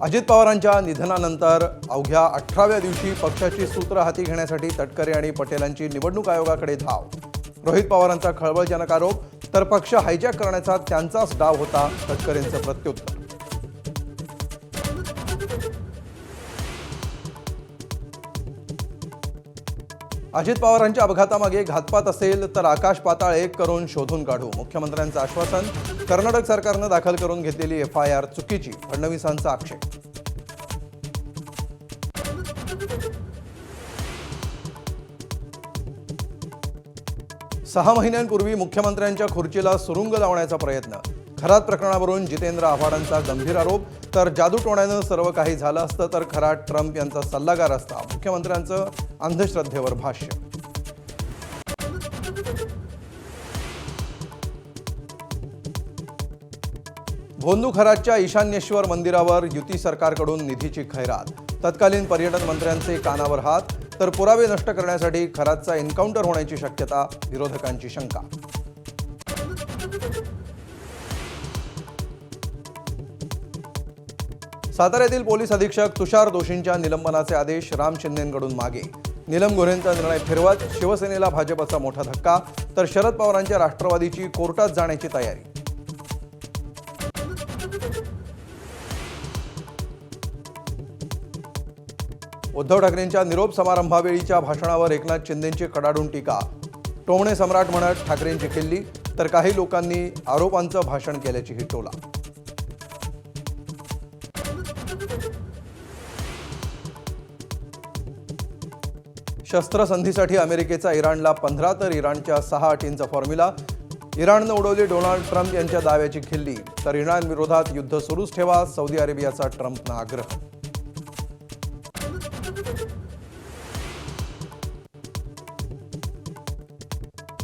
अजित पवारांच्या निधनानंतर अवघ्या 18व्या दिवशी पक्षाची सूत्र हाती घेण्यासाठी तटकरे आणि पटेलांची निवडणूक आयोगाकडे धाव। रोहित पवारांचा खळबळजनक आरोप, तर पक्ष हायजॅक करण्याचा त्यांचाच डाव होता, तटकरेंचं प्रत्युत्तर। अजित पवारांच्या अपघातामागे घातपात असेल तर आकाश पाताळ एक करून शोधून काढू, मुख्यमंत्र्यांचं आश्वासन। कर्नाटक सरकारनं दाखल करून घेतलेली FIR चुकीची, फडणवीसांचा आक्षेप। सहा महिन्यांपूर्वी मुख्यमंत्र्यांच्या खुर्चीला सुरुंग लावण्याचा प्रयत्न, खरात प्रकरणावरून जितेंद्र आव्हाडांचा गंभीर आरोप, तर जादूटोण्यानं सर्व काही झालं असतं तर खरात ट्रम्प यांचा सल्लागार असता, मुख्यमंत्र्यांचं अंधश्रद्धेवर भाष्य। भोंदू खरातच्या ईशान्येश्वर मंदिरावर युती सरकारकडून निधीची खैरात, तत्कालीन पर्यटन मंत्र्यांचे कानावर हात, तर पुरावे नष्ट करण्यासाठी खरातचा एन्काउंटर होण्याची शक्यता, विरोधकांची शंका। साताऱ्यातील पोलीस अधीक्षक तुषार दोशींच्या निलंबनाचे आदेश राम शिंदेंकडून मागे, नीलम गोऱ्हेंचा निर्णय फिरवत शिवसेनेला भाजपचा मोठा धक्का, तर शरद पवारांच्या राष्ट्रवादीची कोर्टात जाण्याची तयारी। उद्धव ठाकरेंच्या निरोप समारंभावेळीच्या भाषणावर एकनाथ शिंदेंची कडाडून टीका, टोमणे सम्राट म्हणत ठाकरेंची खिल्ली, तर काही लोकांनी आरोपांचं भाषण केल्याचीही टोला। शस्त्रसंधीसाठी अमेरिकेचा इराणला 15 तर इराणच्या 6 अटींचा फॉर्म्युला, इराणनं उडवली डोनाल्ड ट्रम्प यांच्या दाव्याची खिल्ली, तर इराण विरोधात युद्ध सुरूच ठेवा, सौदी अरेबियाचा ट्रम्पना आग्रह।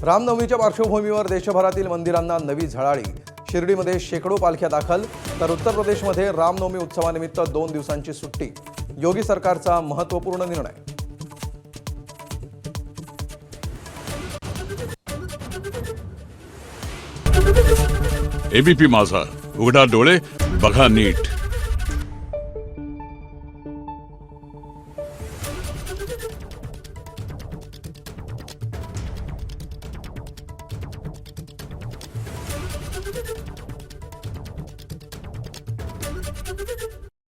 रामनवमीच्या पार्श्वभूमीवर देशभरातील मंदिरांना नवी झळाळी, शिर्डीमध्ये शेकडो पालख्या दाखल, तर उत्तर प्रदेशमध्ये रामनवमी उत्सवानिमित्त 2 दिवसांची सुट्टी, योगी सरकारचा महत्त्वपूर्ण निर्णय। ABP माझा, उघडा डोळे बघा नीट।